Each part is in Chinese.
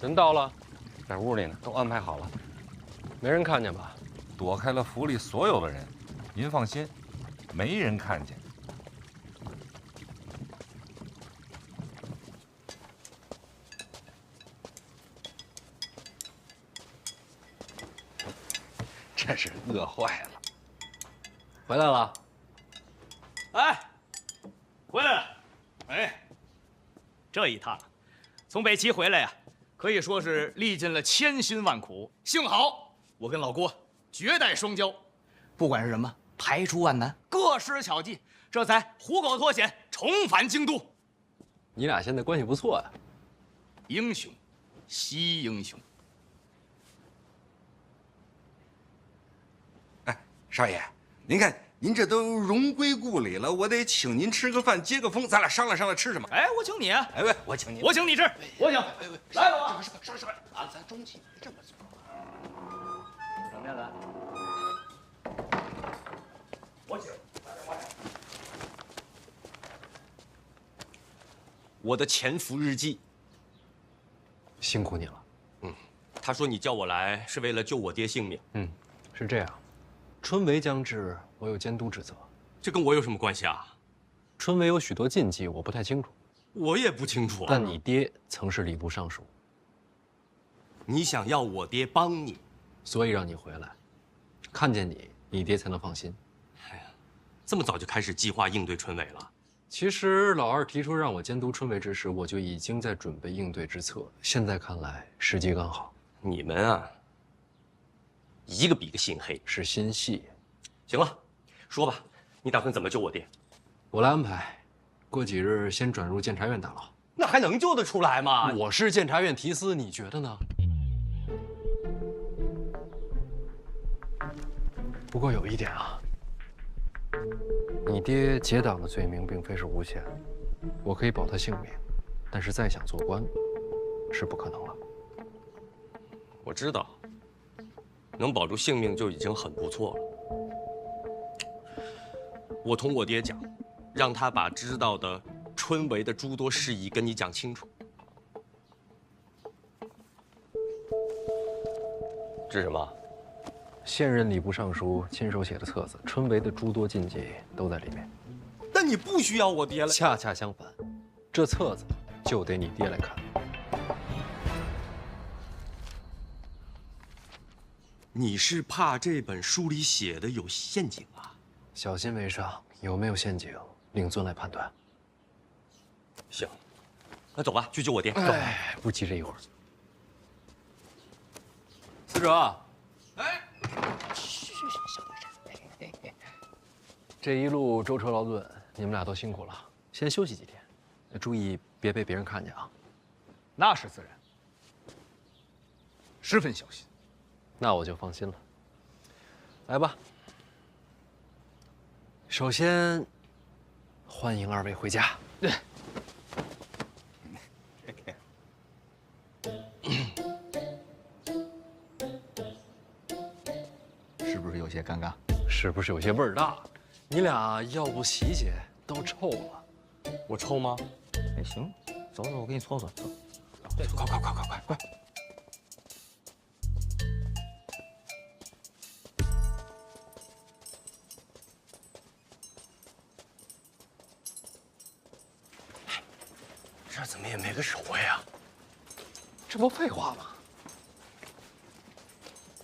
人到了，在屋里呢，都安排好了，没人看见吧？躲开了府里所有的人，您放心，没人看见。真是饿坏了。回来了。哎，回来了。哎，这一趟从北齐回来呀，可以说是历尽了千辛万苦。幸好我跟老郭绝代双骄，不管是什么排除万难，各施巧计，这才虎口脱险，重返京都。你俩现在关系不错呀。英雄惜英雄。哎，少爷，您看您这都荣归故里了，我得请您吃个饭，接个风，咱俩商量商量吃什么。哎，我请你啊！哎喂，我请您，我请你吃，我请。来吧，是啊，咱中气这么做。什么呀，咱？我请。我的潜伏日记。辛苦你了。他说你叫我来是为了救我爹性命。是这样，春闱将至，我有监督职责。这跟我有什么关系啊？春闱有许多禁忌，我不太清楚。我也不清楚啊。但你爹曾是礼部尚书，你想要我爹帮你，所以让你回来，看见你，你爹才能放心。这么早就开始计划应对春闱了？其实老二提出让我监督春闱之时，我就已经在准备应对之策。现在看来，时机刚好。你们啊，一个比一个心黑。是心细。行了，说吧，你打算怎么救我爹？我来安排，过几日先转入监察院大牢。那还能救得出来吗？我是监察院提司，你觉得呢？不过有一点啊，你爹结党的罪名并非是无限，我可以保他性命，但是再想做官，是不可能了。我知道，能保住性命就已经很不错了。我同我爹讲，让他把知道的春闱的诸多事宜跟你讲清楚。这是什么？现任礼部尚书亲手写的册子，春闱的诸多禁忌都在里面。但你不需要我爹了。恰恰相反，这册子就得你爹来看。你是怕这本书里写的有陷阱啊？小心为上，有没有陷阱，令尊来判断。行，那走吧，去救我爹。哎，不急这一会儿。司者，哎，这一路舟车劳顿，你们俩都辛苦了，先休息几天，注意别被别人看见啊。那是自然，十分小心。那我就放心了。来吧，首先欢迎二位回家。对。是不是有些尴尬？是不是有些味儿大？你俩要不洗洗，都臭了。我臭吗？哎，行，走走，我给你搓搓。走，对，快！这怎么也没个守卫啊？这不废话吗？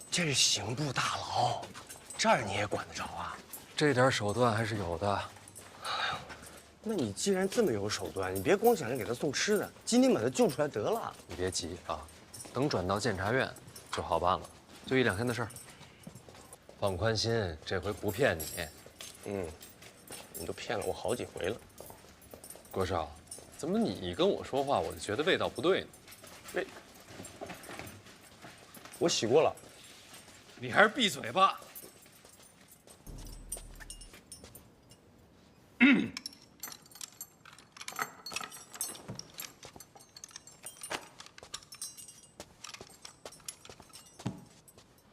这是刑部大牢，这儿你也管得着啊？这点手段还是有的。那你既然这么有手段，你别光想着给他送吃的，今天把他救出来得了。你别急啊，等转到监察院就好办了，就1、2天的事儿。放宽心，这回不骗你。你都骗了我好几回了。郭少，怎么你跟我说话，我就觉得味道不对呢？我洗过了。你还是闭嘴吧。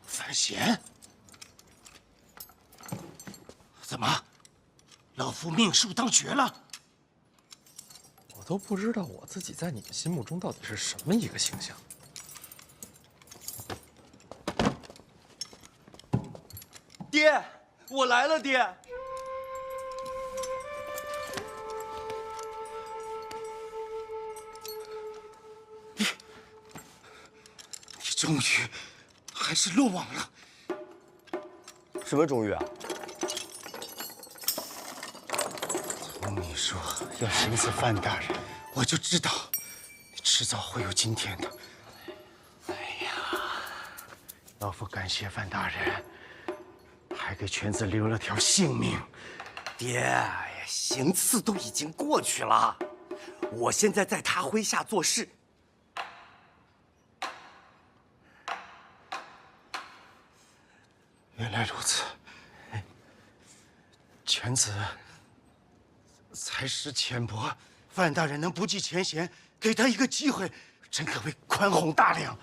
范闲，怎么，老夫命数当绝了？我都不知道我自己在你们心目中到底是什么一个形象。爹，我来了，爹。你终于还是落网了。什么终于啊？从你说要刑死范大人，我就知道你迟早会有今天的。哎呀，老夫感谢范大人，还给犬子留了条性命。爹，行刺都已经过去了，我现在在他麾下做事。原来如此，犬子才识浅薄，范大人能不计前嫌，给他一个机会，真可谓宽宏大量。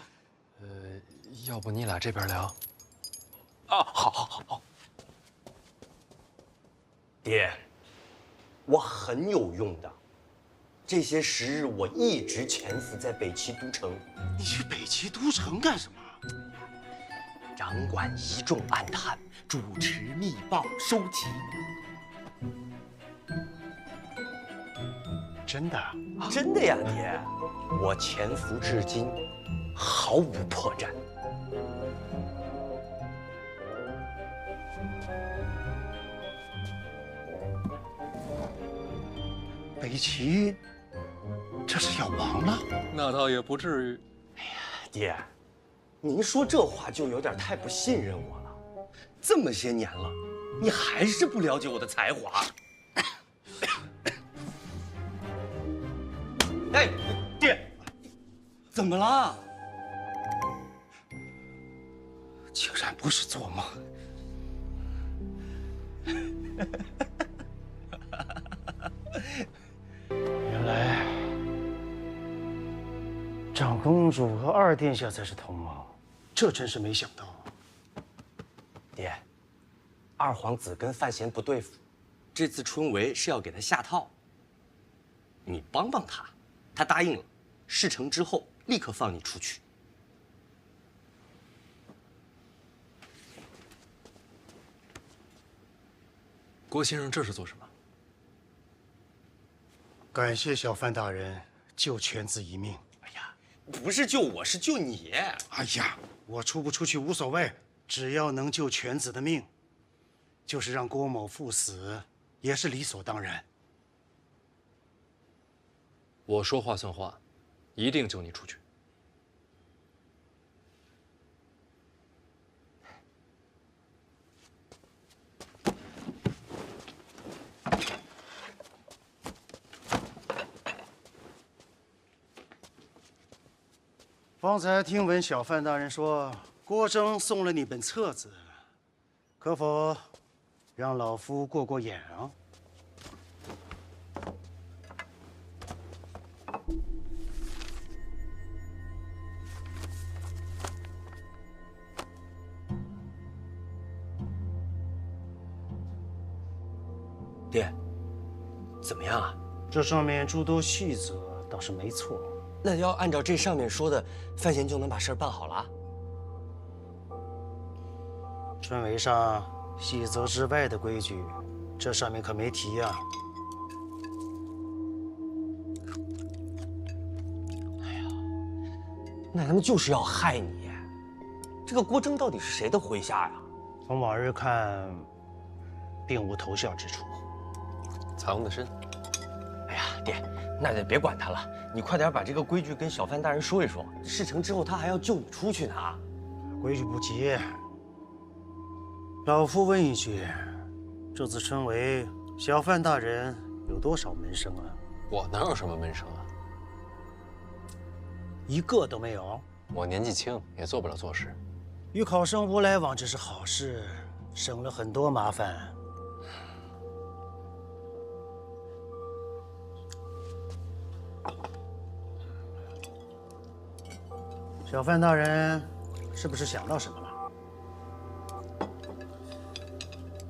要不你俩这边聊？啊，好。爹，我很有用的。这些时日，我一直潜伏在北齐都城。你去北齐都城干什么？掌管一众暗探，主持密报，收集。真的？真的呀，爹，我潜伏至今，毫无破绽。北齐这是要亡了？那倒也不至于。爹，您说这话就有点太不信任我了。这么些年了，你还是不了解我的才华。哎，爹，怎么了？竟然不是做梦。原来长公主和二殿下才是同盟，这真是没想到。爹，二皇子跟范闲不对付，这次春闱是要给他下套。你帮帮他，他答应了，事成之后立刻放你出去。郭先生这是做什么？感谢小范大人救犬子一命。哎呀，不是救我，是救你。哎呀，我出不出去无所谓，只要能救犬子的命，就是让郭某赴死，也是理所当然。我说话算话，一定救你出去。方才听闻小范大人说，郭征送了你本册子，可否让老夫过过眼啊？爹，怎么样啊？这上面诸多细则倒是没错。那要按照这上面说的，范闲就能把事儿办好了？春闱上细则之外的规矩，这上面可没提呀。那他们就是要害你。这个郭征到底是谁的麾下呀？从往日看，并无头效之处。藏得深。哎呀，爹，那就别管他了，你快点把这个规矩跟小范大人说一说。事成之后，他还要救你出去呢。规矩不急。老夫问一句，这次春闱，小范大人有多少门生啊？我哪有什么门生啊？一个都没有。我年纪轻，也做不了做事。与考生无来往，这是好事，省了很多麻烦。小范大人，是不是想到什么了？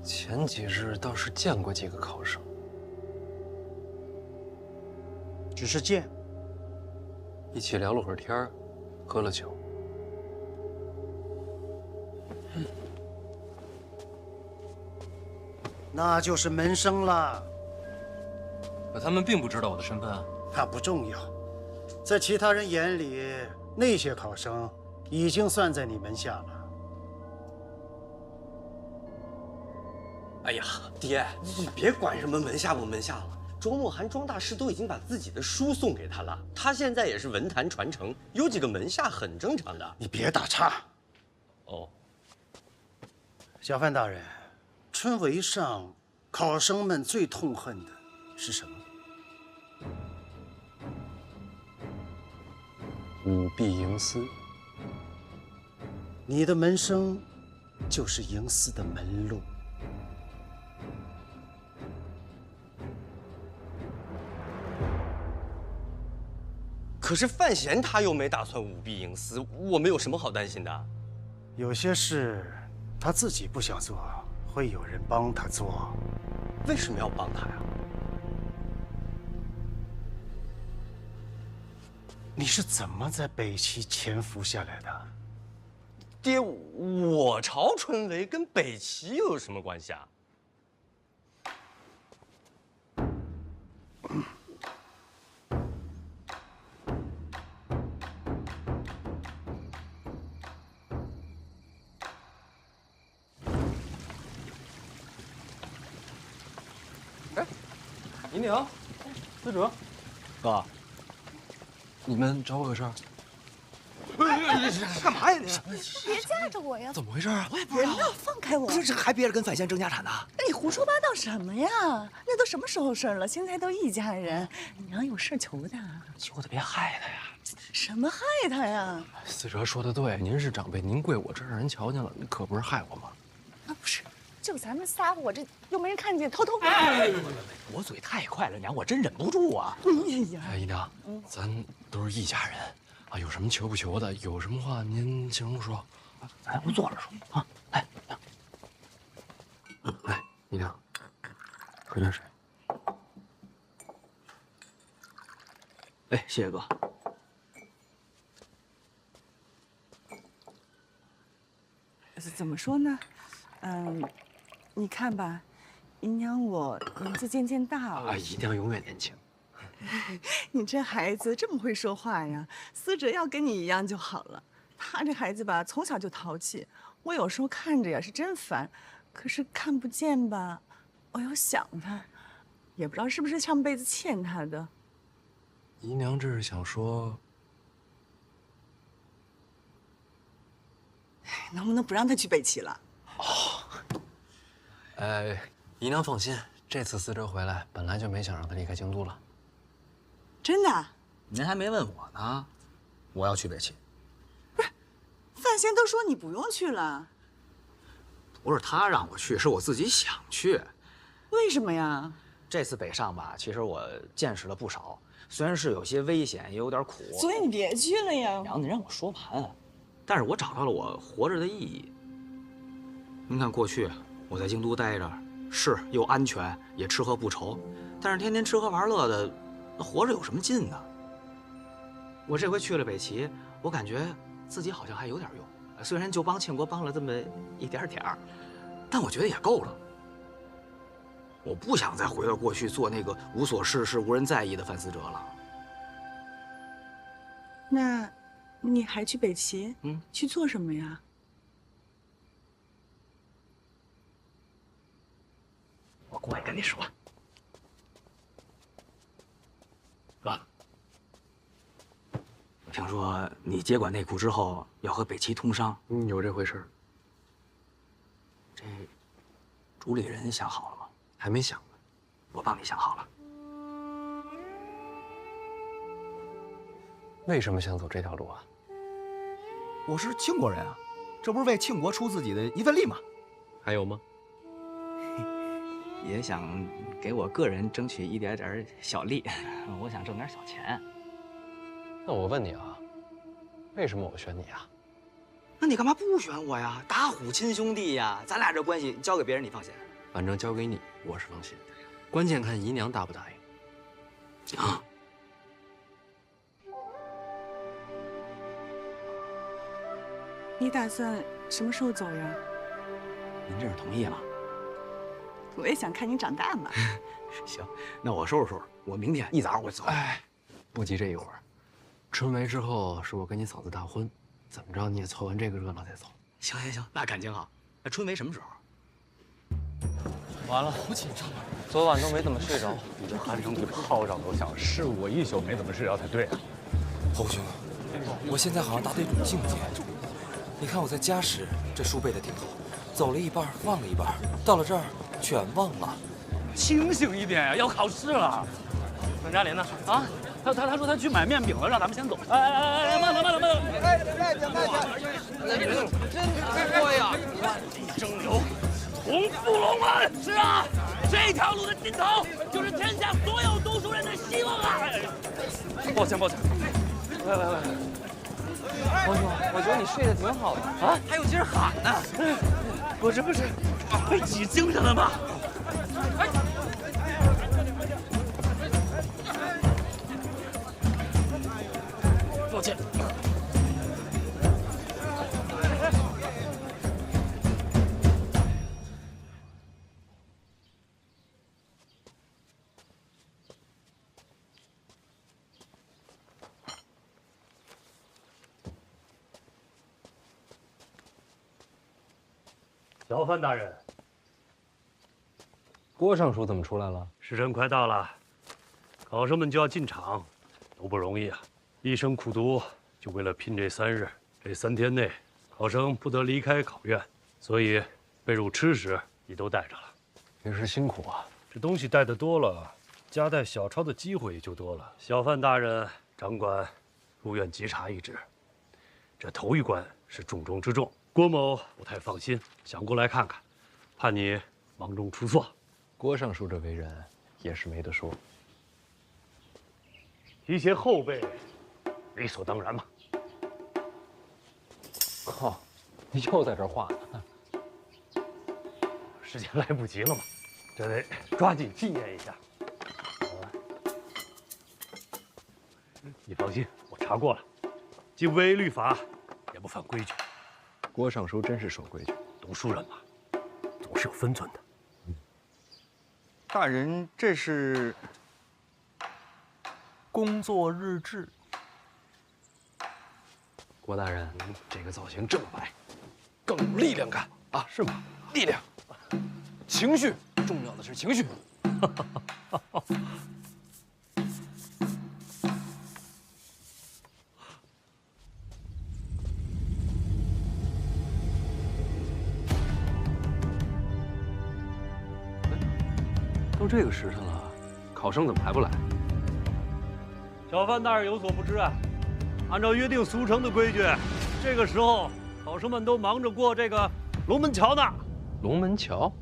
前几日倒是见过几个考生，只是见。一起聊了会儿天儿，喝了酒。那就是门生了。可他们并不知道我的身份啊。那不重要，在其他人眼里，那些考生已经算在你门下了。哎呀，爹，你别管什么门下不门下了。庄墨涵庄大师都已经把自己的书送给他了，他现在也是文坛传承，有几个门下很正常的。你别打岔。哦，小范大人，春闱上考生们最痛恨的是什么？舞弊营私。你的门生就是营私的门路。可是范闲他又没打算舞弊营私，我们有什么好担心的？有些事他自己不想做，会有人帮他做。为什么要帮他呀？你是怎么在北齐潜伏下来的？爹，我朝春闱跟北齐又有什么关系啊？姨娘，司哲，哥，你们找我有事儿？干嘛呀你？别架着我呀！怎么回事啊？我也不知道。人呢？放开我！这还憋着跟范闲争家产呢？你胡说八道什么呀？那都什么时候事儿了？现在都一家人，娘有事求他。求他别害他呀！什么害他呀？司哲说的对，您是长辈，您跪我这儿让人瞧见了，可不是害我吗？啊，不是，就咱们仨，我这又没人看见，偷偷。我嘴太快了，娘，我真忍不住啊！哎，姨娘，咱都是一家人啊，有什么求不求的，有什么话您尽管说。咱不坐着说啊！来，娘，来，姨娘，喝点水。哎，谢谢哥。怎么说呢？你看吧，姨娘我年纪渐渐大了。啊，姨娘永远年轻。你这孩子这么会说话呀？思哲要跟你一样就好了。他这孩子吧，从小就淘气，我有时候看着呀是真烦，可是看不见吧，我又想他，也不知道是不是上辈子欠他的。姨娘这是想说，能不能不让他去北齐了？姨娘放心，这次司哲回来，本来就没想让他离开京都了。真的？您还没问我呢，我要去北齐。范闲都说你不用去了，不是他让我去，是我自己想去。为什么呀？这次北上吧，其实我见识了不少，虽然是有些危险，也有点苦。所以你别去了呀。娘，你让我说完。但是我找到了我活着的意义。您看，过去我在京都待着，是又安全，也吃喝不愁，但是天天吃喝玩乐的，那活着有什么劲呢？我这回去了北齐，我感觉自己好像还有点用，虽然就帮庆国帮了这么一点点儿，但我觉得也够了。我不想再回到过去做那个无所事事、无人在意的范思哲了。那，你还去北齐？去做什么呀？我过来跟你说，哥，听说你接管内库之后要和北齐通商，有这回事儿？这主理人想好了吗？还没想呢。我帮你想好了。为什么想走这条路啊？我是庆国人啊，这不是为庆国出自己的一份力吗？还有吗？也想给我个人争取一点点小利，我想挣点小钱。那我问你啊，为什么我选你啊？那你干嘛不选我呀？打虎亲兄弟呀，咱俩这关系交给别人你放心。反正交给你，我是放心。关键看姨娘答不答应。啊。你打算什么时候走呀？您这是同意了？我也想看你长大嘛。行，那我收拾收拾，我明天一早我就走。哎，不急这一会儿，春闱之后是我跟你嫂子大婚，怎么着你也凑完这个热闹再走。行行行，那感情好。那春闱什么时候？完了，好紧张啊！昨晚都没怎么睡着。你这鼾声比炮仗都响，是我一宿没怎么睡着才对啊。侯兄，我现在好像达到一种境界。你看我在家时，这书背得挺好，走了一半忘了一半，到了这儿全忘了。清醒一点呀，要考试了。张嘉林呢？啊，他说他去买面饼了，让咱们先走。哎，慢点。哎，慢点。真多呀！万里征牛，同父龙门。是啊，这条路的尽头就是天下所有读书人的希望啊！抱歉。喂，侯兄，我觉得你睡得挺好的啊，还有劲儿喊呢。不是，被挤精神了吗？哎。抱歉。小范大人，郭尚书怎么出来了？时辰快到了，考生们就要进场，都不容易啊！一生苦读，就为了拼这3日。这3天内，考生不得离开考院，所以被褥、吃食也都带着了。平时辛苦啊！这东西带得多了，夹带小抄的机会也就多了。小范大人，掌管入院稽查一职，这头一关是重中之重。郭某不太放心，想过来看看，怕你忙中出错。郭尚书这为人也是没得说。提携后辈，理所当然嘛。靠，你又在这儿画呢？时间来不及了嘛，这得抓紧纪念一下。你放心，我查过了，既不违律法，也不犯规矩。郭尚书真是守规矩，读书人嘛，总是有分寸的。大人，这是工作日志。郭大人，这个造型正白，更有力量感啊！是吗？力量，情绪，重要的是情绪。都这个时辰了，考生怎么还不来？小范大人有所不知啊，按照约定俗成的规矩，这个时候考生们都忙着过这个龙门桥呢。龙门桥？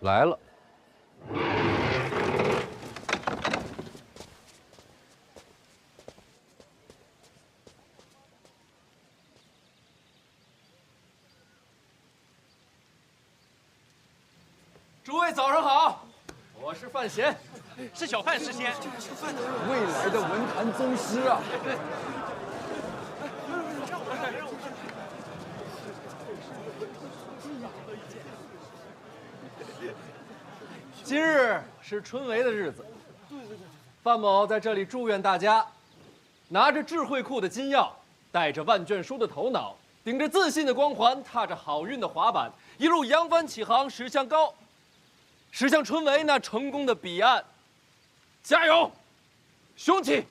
来了。诸位早上好，我是范闲，是小范师先，未来的文坛宗师啊！今日是春闱的日子，范某在这里祝愿大家，拿着智慧库的金钥，带着万卷书的头脑，顶着自信的光环，踏着好运的滑板，一路扬帆起航，驶向春闱那成功的彼岸。加油，雄起！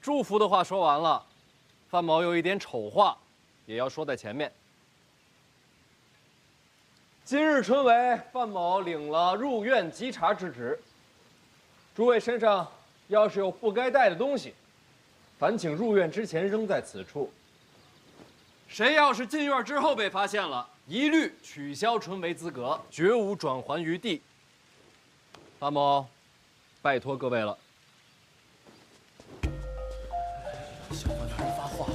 祝福的话说完了，范某有一点丑话，也要说在前面。今日春闱，范某领了入院稽查之职。诸位身上要是有不该带的东西，烦请入院之前扔在此处。谁要是进院之后被发现了，一律取消春闱资格，绝无转还余地。范某，拜托各位了。小范大人发话，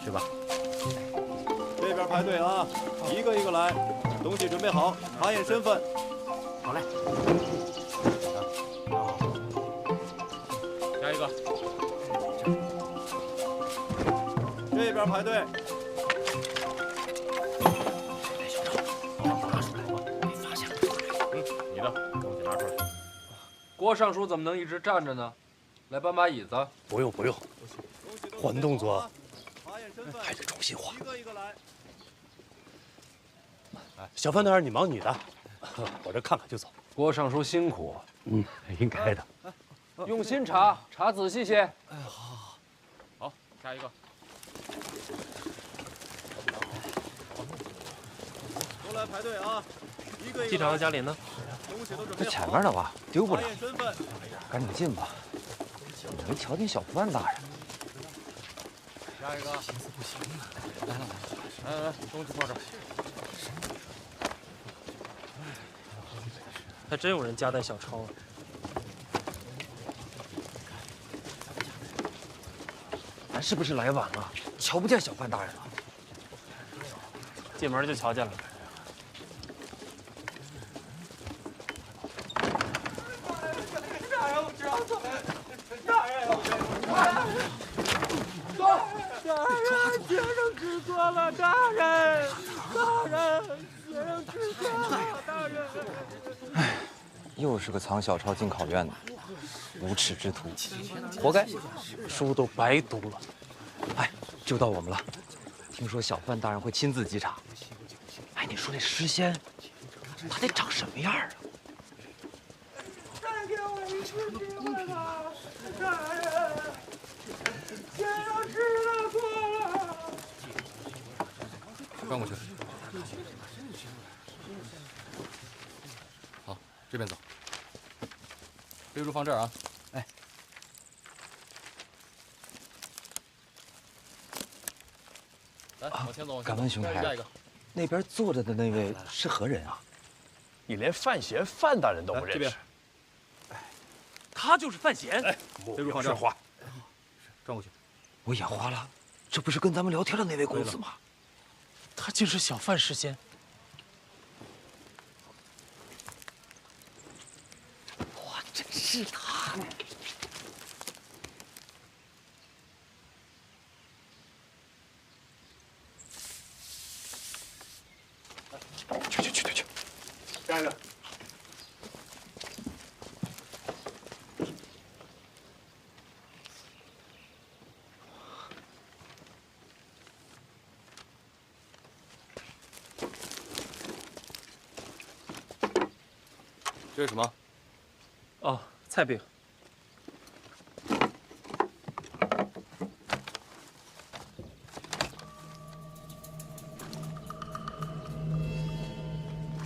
去吧。这边排队啊，一个一个来，东西准备好，查验身份。好嘞。下一个。这边排队。你的东西拿出来。郭尚书怎么能一直站着呢？来搬把椅子。不用不用，换动作还得重新画。小范大人，你忙你的，我这看看就走。郭尚书辛苦，应该的。用心查，查仔细些。哎，好，好，下一个。都来排队啊！一个一个。机长和嘉林呢？在前面呢吧，丢不了。身份。赶紧进吧，没瞧见小范大人。下一个。心思不行了。来，东西放这儿。还真有人夹带小抄啊！咱是不是来晚了？瞧不见小范大人了？进门就瞧见了。大人，我知道错了。大人，走！大人，学生知错了，大人，学生知错了，大人。又是个藏小抄进考院的无耻之徒，活该，书都白读了。哎，就到我们了。听说小范大人会亲自稽查。哎，你说那诗仙，他得长什么样啊？再给我一次机会吧，大人，先生知道错了。转过去。好，这边走。背书放这儿啊。哎。来，往前走。敢问兄台，那边坐着的那位是何人啊？你连范闲范大人都不认识？他就是范闲。哎，背书放这儿。话。转过去。我眼花了，这不是跟咱们聊天的那位公子吗？他竟是小范诗仙。哇，真是他！去！下一个。这是什么？哦，菜饼。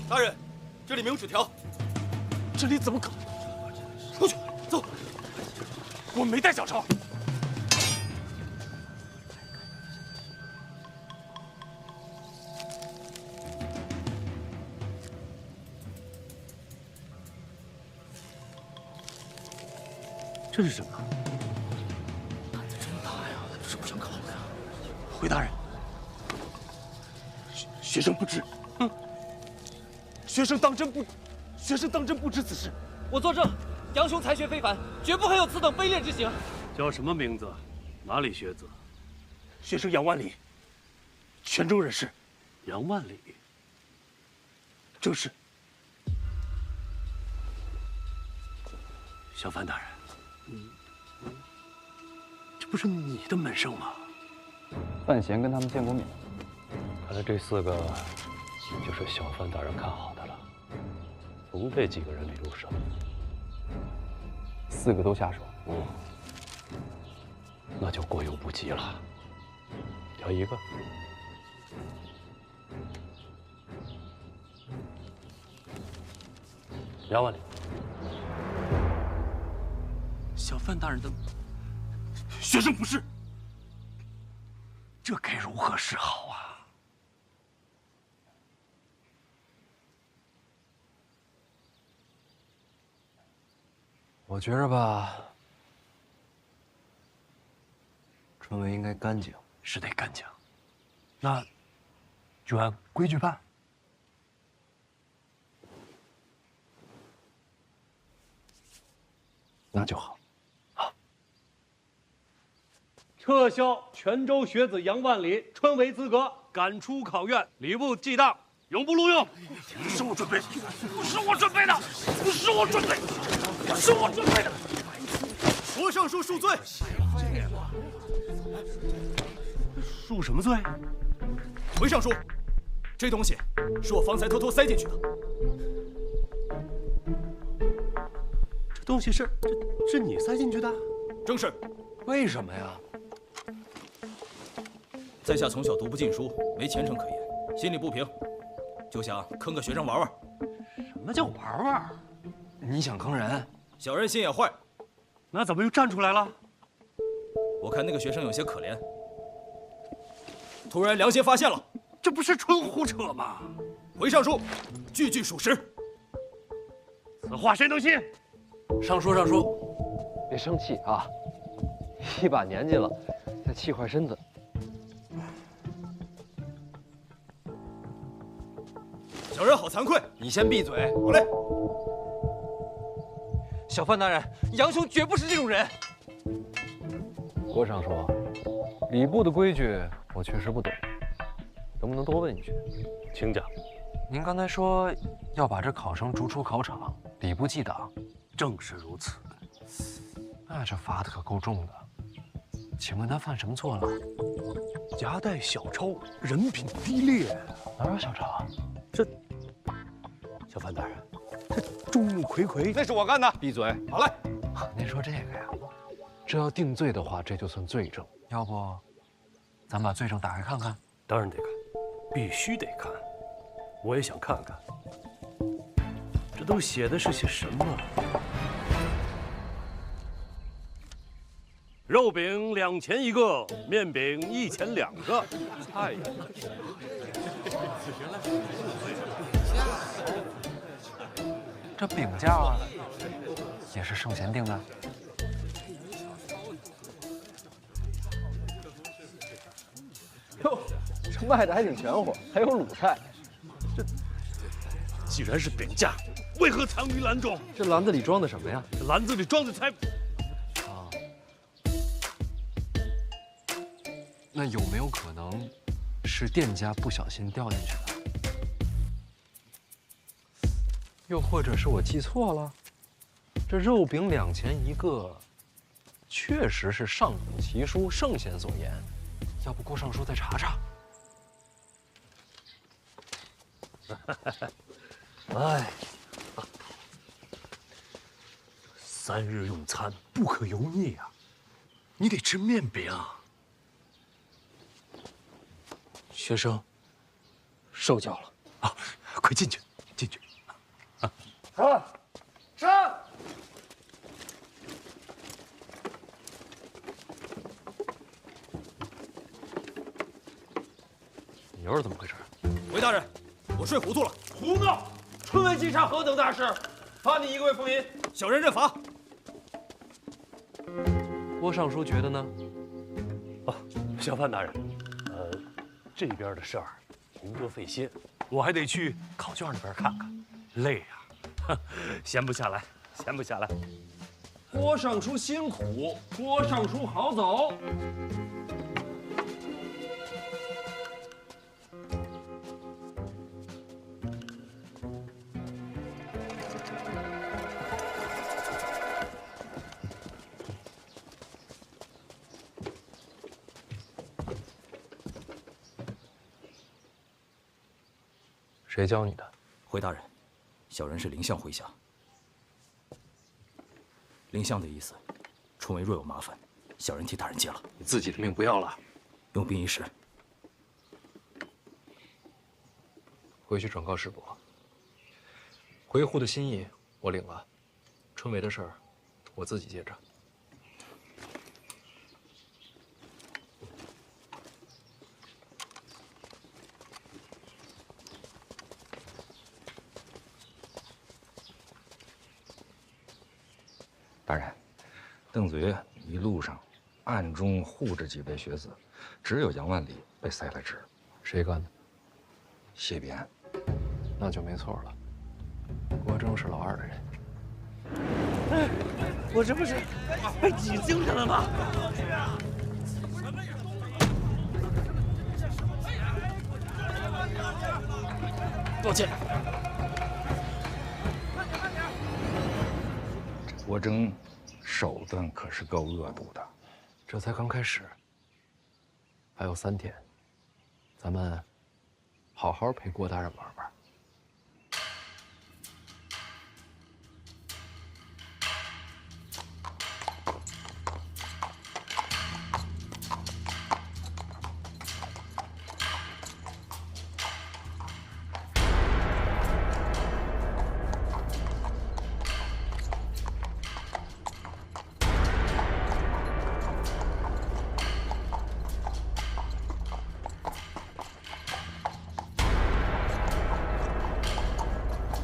大人，这里没有纸条。这里怎么可能？出去，走。我没带小抄。这是什么？胆子真大呀！是不想考的呀？回大人，学生不知，学生当真不知此事。我作证，杨兄才学非凡，绝不会有此等卑劣之行。叫什么名字？哪里学子？学生杨万里，泉州人士。杨万里，正是。小范大人，这不是你的门生吗？范闲跟他们见过面。看来这4个就是小范大人看好的了，不被几个人给入手。 4个都下手，那就过犹不及了。挑一个，杨万里。小范大人的学生不是，这该如何是好啊？我觉着吧，春闱应该干净，是得干净。那就按规矩办。那就好。撤销泉州学子杨万里春闱资格，赶出考院，礼部记当，永不录用。不是我准备的，不是我准备的，不是我准备的，不是我准备的。罗尚书恕罪。恕什么罪？回尚书，这东西是我方才偷偷塞进去的。这东西是你塞进去的？正是。为什么呀？ 在下从小读不进书，没前程可言，心里不平，就想坑个学生玩玩。什么叫玩玩？你想坑人？小人心也坏。那怎么又站出来了？我看那个学生有些可怜，突然良心发现了，这不是纯胡扯吗？回尚书，句句属实。此话谁能信？尚书，别生气啊！一把年纪了，再气坏身子。 小人好惭愧，你先闭嘴。好嘞。小范大人，杨兄绝不是这种人。郭尚书，礼部的规矩我确实不懂，能不能多问一句？请讲。您刚才说要把这考生逐出考场，礼部记党，正是如此。那这罚的可够重的。请问他犯什么错了？夹带小抄，人品低劣。哪有小抄啊？ 小范大人，这众目睽睽，那是我干的。闭嘴！好嘞，您说这个呀，这要定罪的话，这就算罪证。要不，咱把罪证打开看看？当然得看，必须得看。我也想看看，这都写的是些什么？肉饼2钱1个，面饼1钱2个。哎呀！ 这饼价也是圣贤定的。哟，这卖的还挺全乎，还有卤菜。这既然是饼价，为何藏于篮中？这篮子里装的什么呀？这篮子里装的才……啊，那有没有可能是店家不小心掉进去的？ 又或者是我记错了，这肉饼2钱1个，确实是上古奇书圣贤所言。要不郭尚书再查查？哎，3日用餐不可油腻啊，你得吃面饼。学生受教了啊！快进去，进去。 上！你又是怎么回事？回大人，我睡糊涂了。胡闹！春闱稽查何等大事，罚你1个月俸银。小人认罚。郭尚书觉得呢？哦，小范大人，这边的事儿您多费心，我还得去考卷那边看看，累呀，闲不下来，闲不下来。郭尚书辛苦，郭尚书好走。谁教你的？回大人，小人是凌相麾下。凌相的意思，春闱若有麻烦，小人替大人接了。你自己的命不要了，用兵一时。回去转告师伯，回沪的心意我领了，春闱的事儿我自己接着。大人，邓子岳一路上暗中护着几位学子，只有杨万里被塞了职。谁干的？谢必安。那就没错了。郭征是老二的人。我这不是被挤进去了吗？抱歉。郭征手段可是够恶毒的。这才刚开始，还有3天，咱们好好陪郭大人玩玩。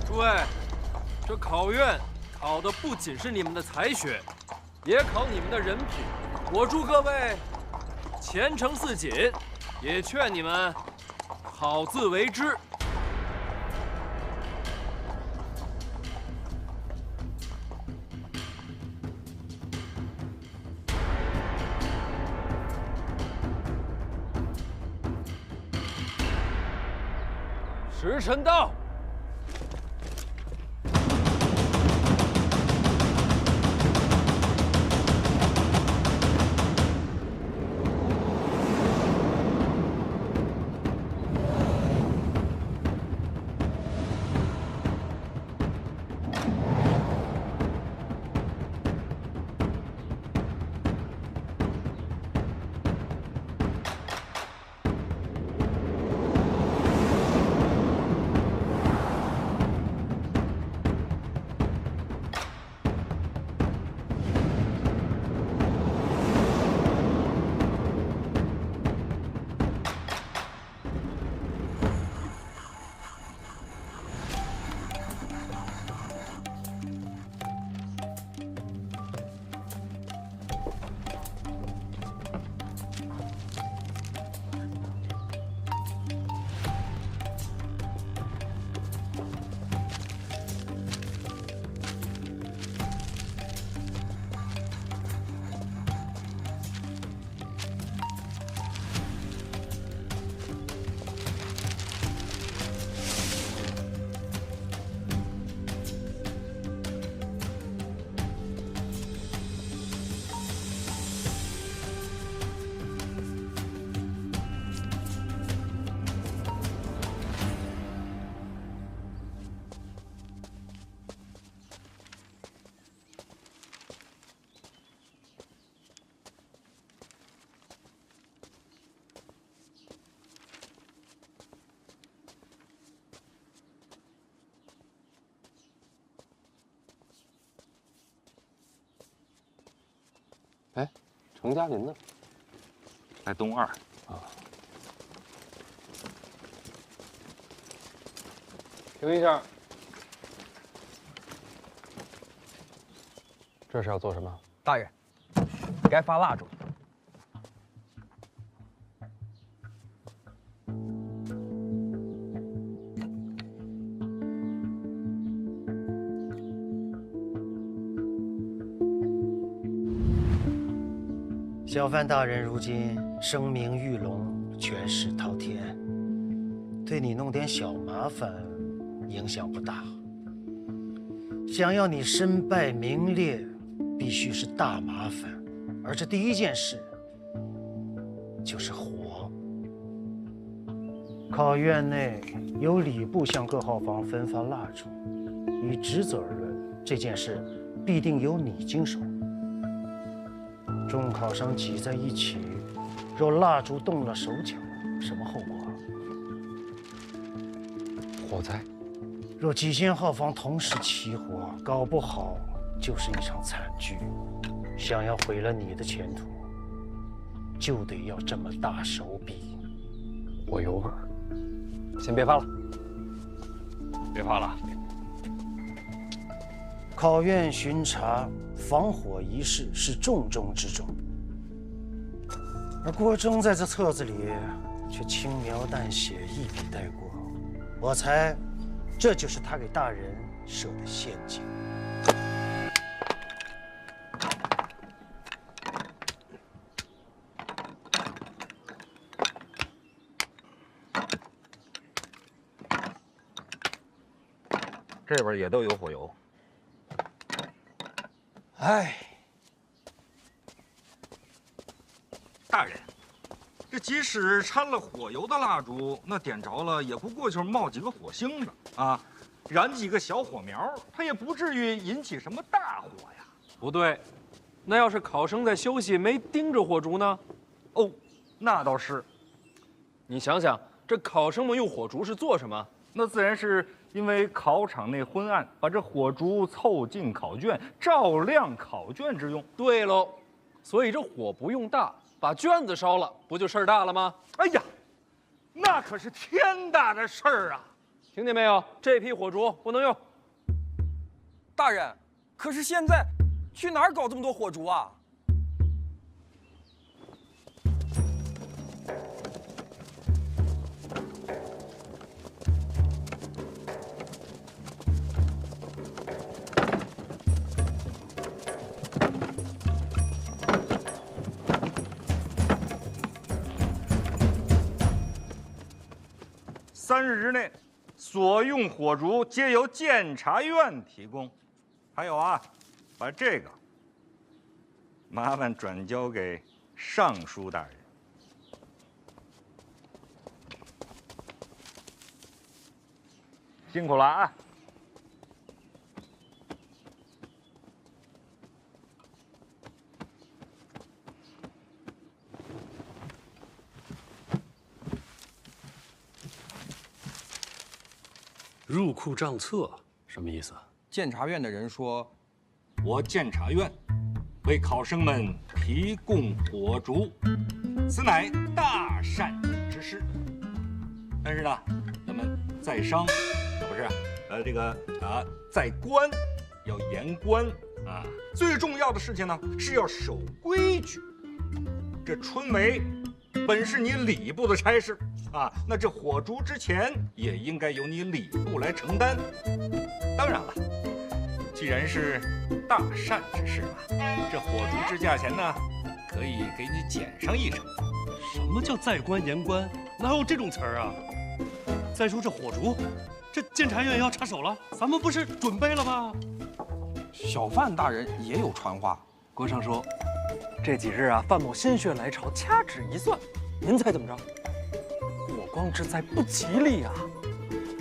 诸位，这考院考的不仅是你们的才学，也考你们的人品。我祝各位前程似锦，也劝你们好自为之。时辰到。哎，程嘉林呢？在东2。啊。停一下。这是要做什么？大人。该发蜡烛。小范大人如今声名玉隆，权势滔天，对你弄点小麻烦，影响不大。想要你身败名裂，必须是大麻烦，而这第一件事就是火。考院内由礼部向各号房分发蜡烛，以职责而论，这件事必定由你经手。众考生挤在一起，若蜡烛动了手脚，什么后果？火灾。若几间号房同时起火，搞不好就是一场惨剧。想要毁了你的前途，就得要这么大手笔。我有本，先别发了，别发了。考院巡查防火一事是重中之重，而郭征在这册子里却轻描淡写，一笔带过。我猜，这就是他给大人设的陷阱。这边也都有火油。哎，大人，这即使掺了火油的蜡烛，那点着了也不过就是冒几个火星子啊，燃几个小火苗，它也不至于引起什么大火呀。不对，那要是考生在休息没盯着火烛呢？哦，那倒是。你想想，这考生们用火烛是做什么？那自然是因为考场内昏暗，把这火烛凑近考卷，照亮考卷之用。对喽，所以这火不用大，把卷子烧了，不就事儿大了吗？哎呀，那可是天大的事儿啊！听见没有？这批火烛不能用。大人，可是现在去哪儿搞这么多火烛啊？3日之内，所用火烛皆由监察院提供。还有啊，把这个麻烦转交给尚书大人。辛苦了啊！入库账册什么意思？监察院的人说，我监察院为考生们提供火烛，此乃大善之事。但是呢，咱们在商，不是，在官要严官啊。最重要的事情呢，是要守规矩。这春闱本是你礼部的差事啊，那这火烛之钱也应该由你礼部来承担。当然了，既然是大善之事嘛，这火烛之价钱呢，可以给你减上1成。什么叫在官严官？哪有这种词儿啊？再说这火烛，这监察院要插手了，咱们不是准备了吗？小范大人也有传话，郭尚书，这几日啊，范某心血来潮，掐指一算，您猜怎么着？火光之灾不吉利啊！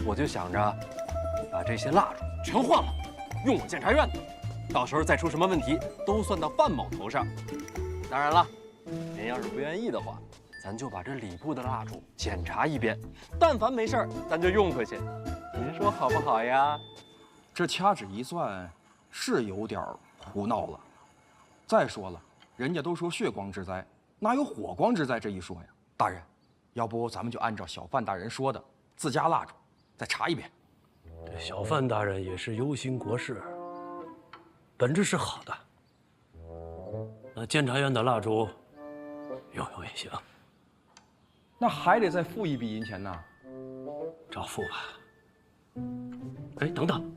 我就想着把这些蜡烛全换了，用我监察院的，到时候再出什么问题，都算到范某头上。当然了，您要是不愿意的话，咱就把这礼部的蜡烛检查一遍，但凡没事儿，咱就用回去。您说好不好呀？这掐指一算，是有点胡闹了。再说了，人家都说血光之灾，哪有火光之灾这一说呀？大人，要不咱们就按照小范大人说的，自家蜡烛再查一遍。这小范大人也是忧心国事，本质是好的。那监察院的蜡烛用用也行。那还得再付一笔银钱呢。照付吧。哎，等等，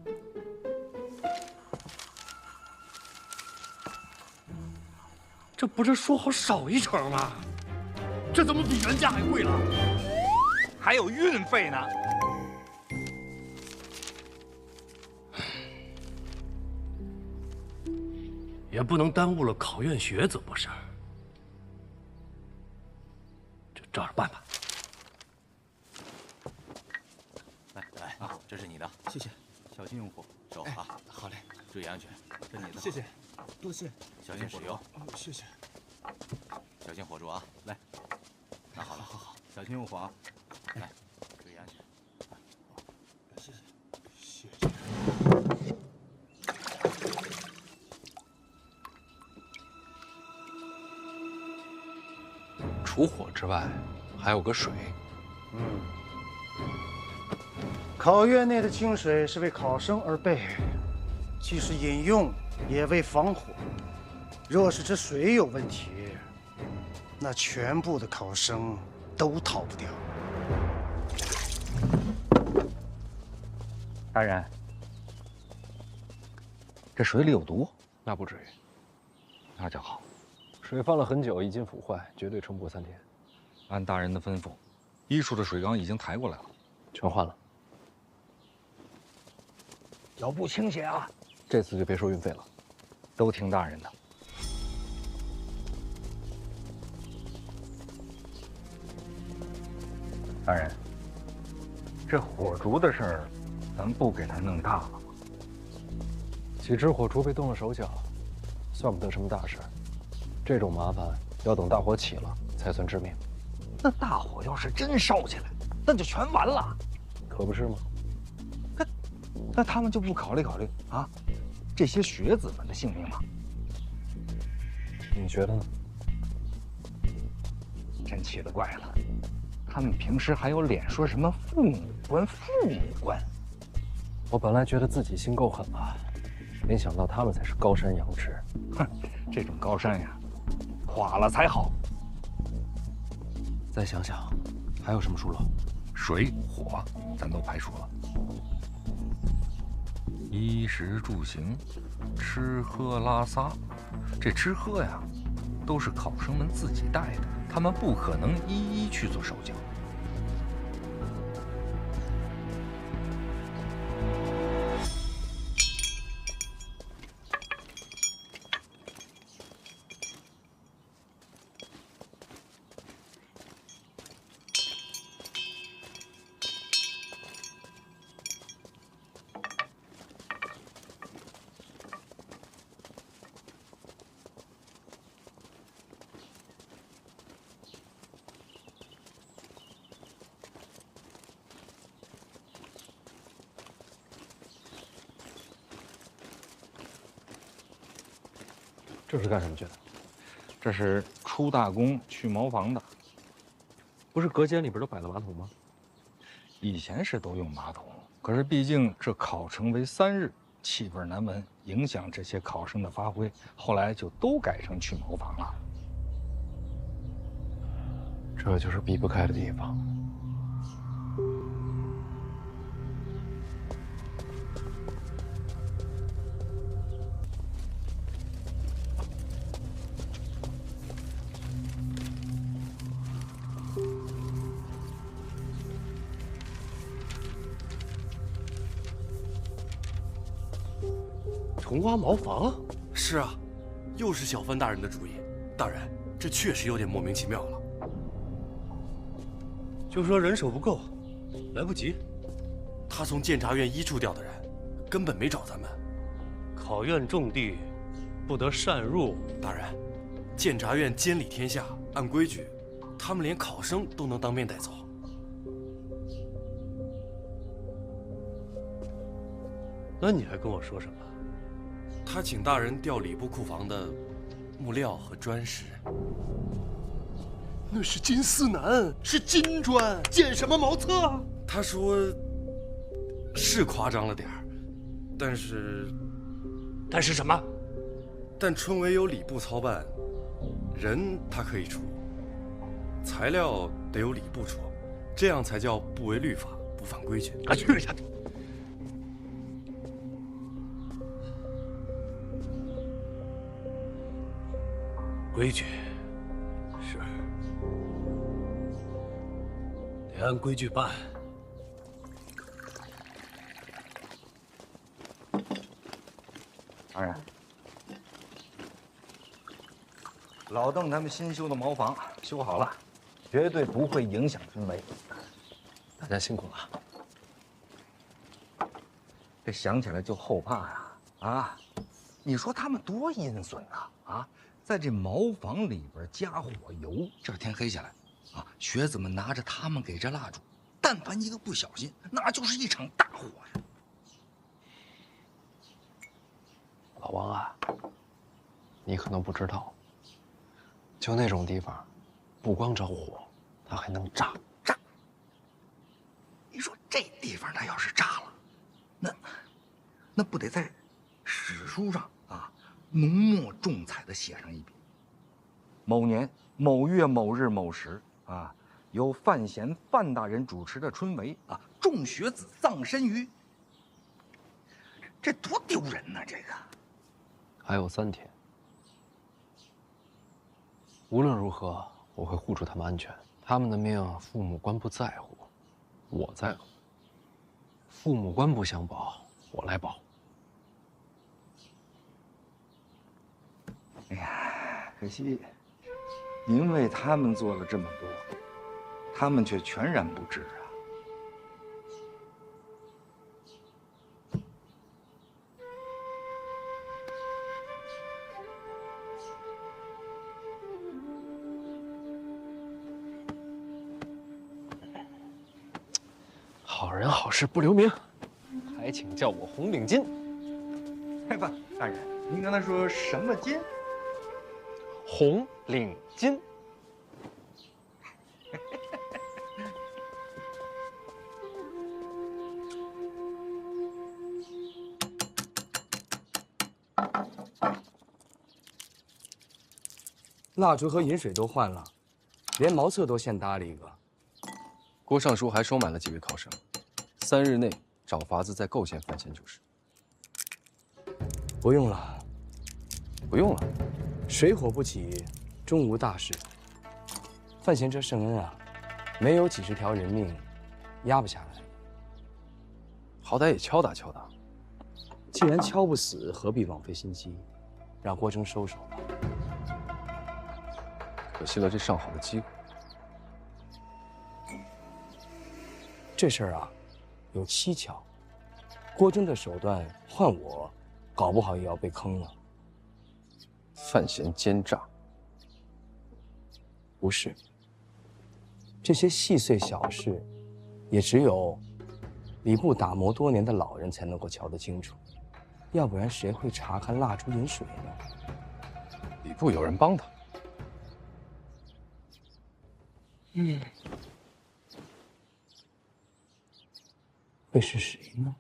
这不是说好少一成吗？这怎么比原价还贵了？还有运费呢。也不能耽误了考院学子，不是？就照着办吧。来啊，这是你的，谢谢，小心用火，手啊。好嘞，注意安全，这是你的，谢谢，多谢，小心使用，谢谢，小心火烛啊，来，拿好了，好，小心用火啊，来，注意安全，谢谢，谢谢。除火之外，还有个水。考院内的清水是为考生而备，即使饮用也为防火。若是这水有问题，那全部的考生都逃不掉。大人，这水里有毒？那不至于，那就好。水放了很久，已经腐坏，绝对撑不过3天。按大人的吩咐，医术的水缸已经抬过来了，全换了。脚步倾斜啊！这次就别收运费了，都听大人的。大人，这火烛的事儿，咱不给他弄大了吗？几只火烛被动了手脚，算不得什么大事。这种麻烦要等大火起了才算致命。那大火要是真烧起来，那就全完了，可不是吗？那他们就不考虑考虑啊，这些学子们的性命吗？你觉得呢？真奇了怪了，他们平时还有脸说什么父母官、父母官？我本来觉得自己心够狠了，没想到他们才是高山仰止。哼，这种高山呀，垮了才好。再想想，还有什么疏漏？水火咱都排除了，衣食住行、吃喝拉撒，这吃喝呀，都是考生们自己带的，他们不可能一一去做手脚。这是干什么去的？这是出大宫去茅房的。不是隔间里边都摆了马桶吗？以前是都用马桶，可是毕竟这考成为3日，气味难闻，影响这些考生的发挥，后来就都改成去茅房了。这就是避不开的地方。重挖茅房？是啊，又是小范大人的主意。大人，这确实有点莫名其妙了。就说人手不够，来不及。他从监察院医处调的人，根本没找咱们。考院重地，不得擅入。大人，监察院监理天下，按规矩，他们连考生都能当面带走。那你还跟我说什么？他请大人调礼部库房的木料和砖石。那是金丝楠，是金砖，建什么茅厕啊？他说是夸张了点儿，但是什么？但春闱由礼部操办，人他可以出，材料得由礼部出，这样才叫不违律法，不犯规矩。啊，去下去！规矩是，得按规矩办。大人，老邓他们新修的茅房修好了，绝对不会影响氛围。大家辛苦了。这想起来就后怕呀！啊，你说他们多阴损呐！啊，在这茅房里边加火油，这天黑下来，啊，学子们拿着他们给这蜡烛，但凡一个不小心，那就是一场大火呀！老王啊，你可能不知道，就那种地方，不光着火，它还能炸。你说这地方它要是炸了，那不得在史书上啊浓墨重彩的写上一笔：某年某月某日某时啊，由范闲范大人主持的春闱啊，众学子葬身于。这多丢人呐！这个。还有3天。无论如何，我会护住他们安全。他们的命，父母官不在乎，我在乎。父母官不想保，我来保。哎呀，可惜，您为他们做了这么多，他们却全然不知啊。好人好事不留名，还请叫我红领巾。哎不，大人，您刚才说什么巾？红领巾。蜡烛和饮水都换了，连茅厕都现搭了一个。郭尚书还收买了几位考生，3日内找法子再构陷范闲就是。不用了，不用了。水火不起，终无大事。范闲这圣恩啊，没有几10条人命，压不下来。好歹也敲打敲打。既然敲不死，何必枉费心机？让郭征收手吧。可惜了这上好的机会。这事儿啊，有蹊跷。郭征的手段换我，搞不好也要被坑了。范闲奸诈？不是。这些细碎小事，也只有礼部打磨多年的老人才能够瞧得清楚，要不然谁会查看蜡烛饮水呢？礼部有人帮他。会是谁呢？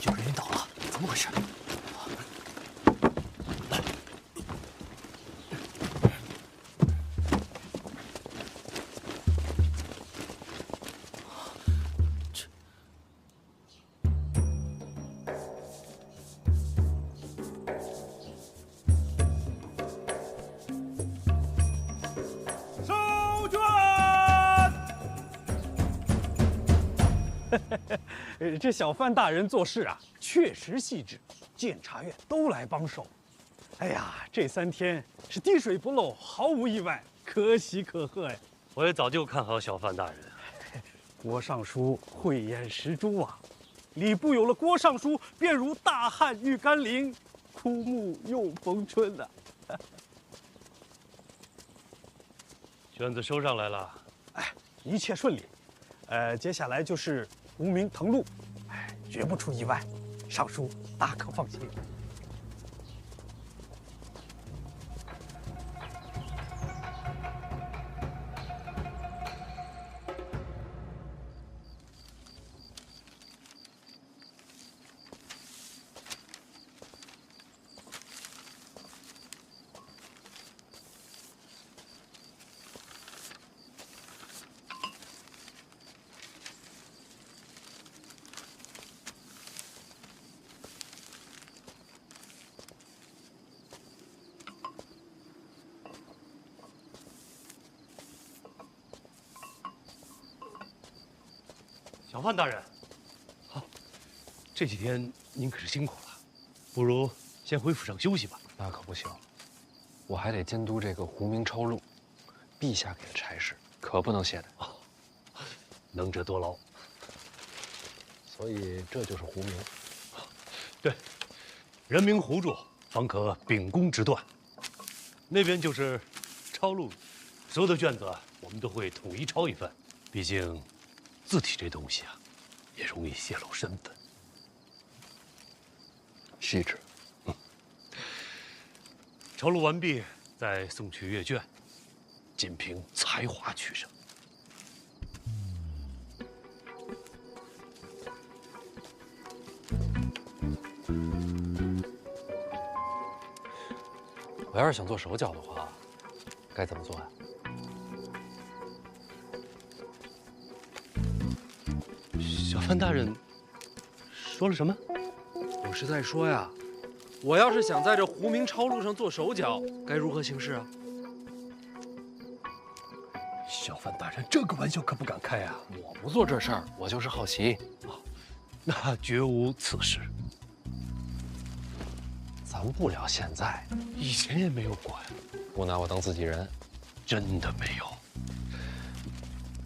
有人晕倒了，怎么回事？收卷。这小范大人做事啊，确实细致，监察院都来帮手。哎呀，这3天是滴水不漏，毫无意外，可喜可贺呀！我也早就看好小范大人。郭尚书慧眼识珠啊，礼部有了郭尚书，便如大旱遇甘霖，枯木又逢春呐。卷子收上来了，一切顺利。接下来就是无名誊录，绝不出意外，尚书大可放心。小范大人，好，这几天您可是辛苦了，不如先回府上休息吧。那可不行，我还得监督这个胡明抄录，陛下给的差事可不能懈怠。能者多劳。所以这就是胡明。对，人名胡住，方可秉公执断。那边就是抄录，所有的卷子我们都会统一抄一份，毕竟字体这东西啊，也容易泄露身份。细致。抄录完毕，再送去阅卷，仅凭才华取胜。我要是想做手脚的话，该怎么做呀？小范大人说了什么？我是在说呀，我要是想在这胡明抄录上做手脚，该如何行事啊？小范大人，这个玩笑可不敢开啊！我不做这事儿，我就是好奇。那绝无此事。咱不聊现在，以前也没有过呀。不拿我当自己人，真的没有。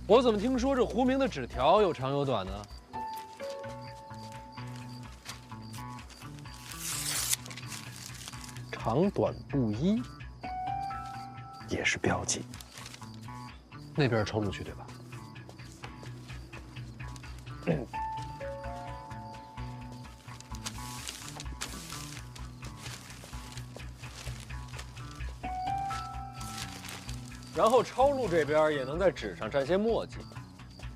我怎么听说这胡明的纸条有长有短呢？长短不一，也是标记。那边是抄录区对吧？然后抄录这边也能在纸上沾些墨迹，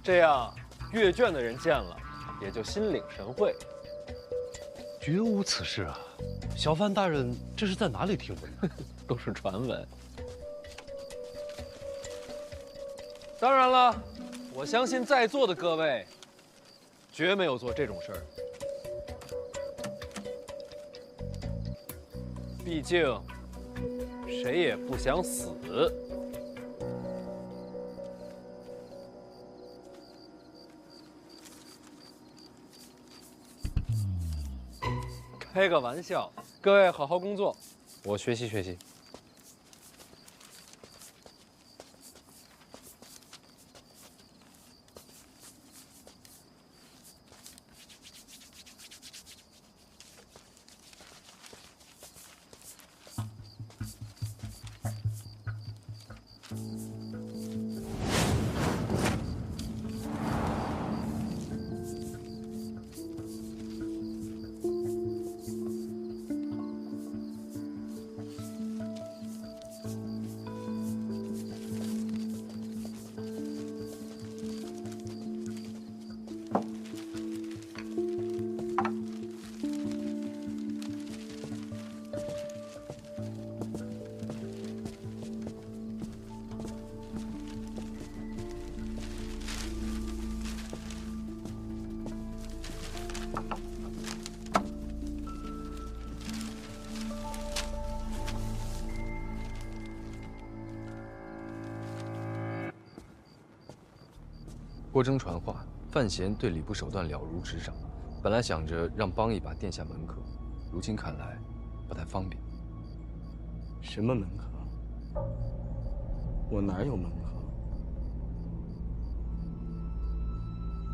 这样阅卷的人见了也就心领神会。绝无此事啊！小范大人这是在哪里听闻的？都是传闻。当然了，我相信在座的各位绝没有做这种事儿。毕竟谁也不想死。开个玩笑，各位好好工作，我学习学习。郭征传话，范闲对礼部手段了如指掌。本来想着让帮一把殿下门客，如今看来不太方便。什么门客？我哪有门客？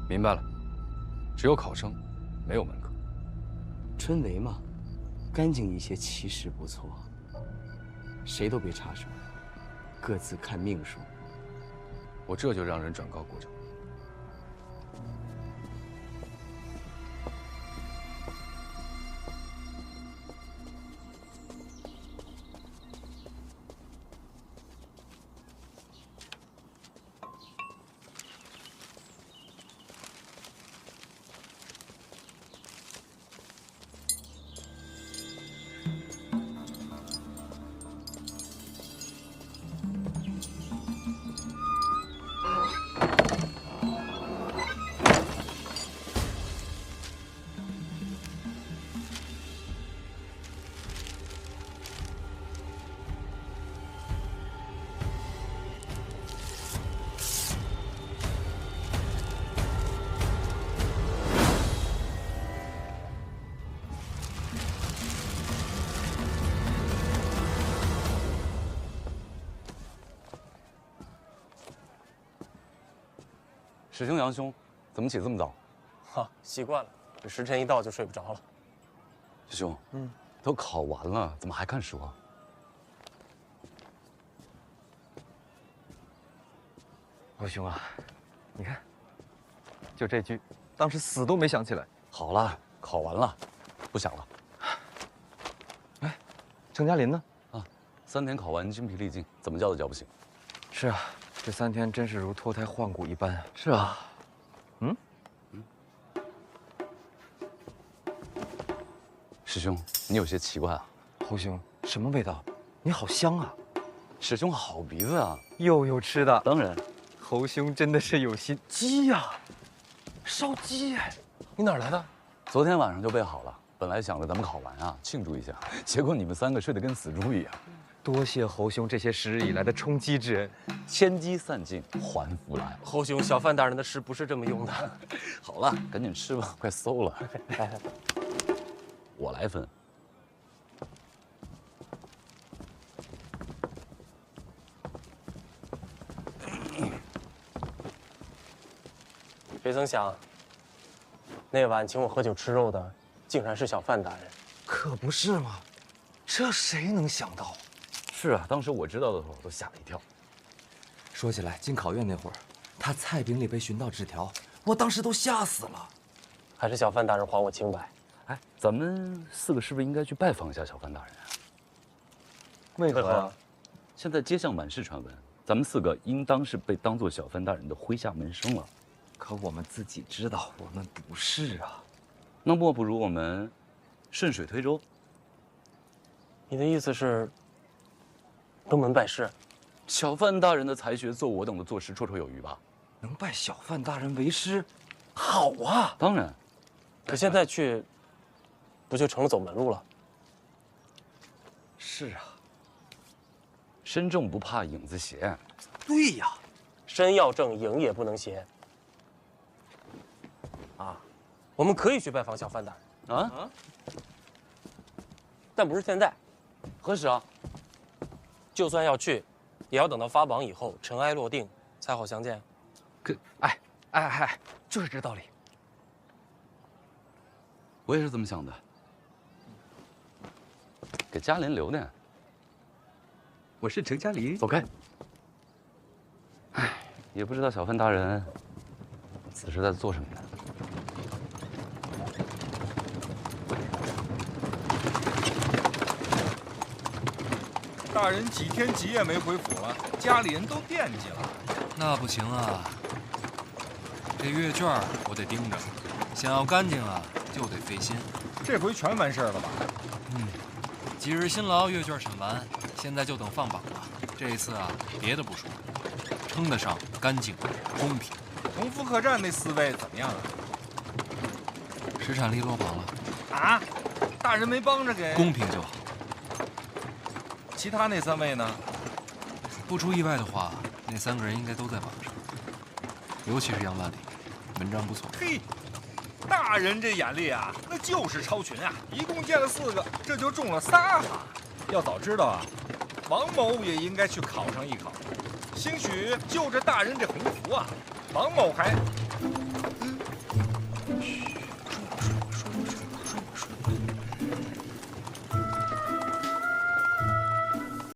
明白了，只有考生，没有门客。春闱嘛，干净一些其实不错。谁都别插手，各自看命数。我这就让人转告国征。师兄、杨兄，怎么起这么早？哈，习惯了，这时辰一到就睡不着了。师兄，都考完了，怎么还看书啊？老兄啊，你看，就这句，当时死都没想起来。好了，考完了，不想了。哎，程嘉林呢？啊，3天考完，精疲力尽，怎么叫都叫不醒。是啊。这3天真是如脱胎换骨一般啊！是啊，师兄，你有些奇怪啊。侯兄，什么味道？你好香啊！师兄好鼻子啊！又有吃的。当然，侯兄真的是有心。鸡呀，烧鸡哎！你哪儿来的？昨天晚上就备好了，本来想着咱们考完啊庆祝一下，结果你们3个睡得跟死猪一样。多谢侯兄这些时日以来的充饥之恩，千机散尽还复来。侯兄，小范大人的诗不是这么用的。好了，赶紧吃吧，快馊了。我来分。谁曾想，那晚请我喝酒吃肉的，竟然是小范大人。可不是嘛，这谁能想到？是啊，当时我知道的时候都吓了一跳。说起来，进考院那会儿，他菜饼里被寻到纸条，我当时都吓死了。还是小范大人还我清白。哎，咱们4个是不是应该去拜访一下小范大人啊？为何呀？现在街上满是传闻，咱们4个应当是被当做小范大人的麾下门生了。可我们自己知道，我们不是啊。那莫不如我们顺水推舟？你的意思是登门拜师？小范大人的才学，做我等的做事绰绰有余吧？能拜小范大人为师，好啊！当然。可现在去，不就成了走门路了？是啊。身正不怕影子斜。对呀，身要正，影也不能斜。啊，我们可以去拜访小范大人啊，但不是现在。何时啊？就算要去，也要等到发榜以后，尘埃落定，才好相见。哎，就是这道理。我也是这么想的。给嘉林留点。我是程嘉林。走开。哎，也不知道小范大人此时在做什么呢？大人几天几夜没回府了，家里人都惦记了。那不行啊，这阅卷我得盯着，想要干净啊，就得费心。这回全完事儿了吧？几日辛劳，阅卷审完，现在就等放榜了。这一次啊，别的不说，称得上干净、公平。同福客栈那4位怎么样啊？石产力落榜了。啊？大人没帮着给？公平就好。其他那3位呢？不出意外的话，那3个人应该都在榜上。尤其是杨万里，文章不错。嘿，大人这眼力啊，那就是超群啊！一共见了4个，这就中了3哈。要早知道啊，王某也应该去考上一考。兴许就着大人这鸿福啊，王某还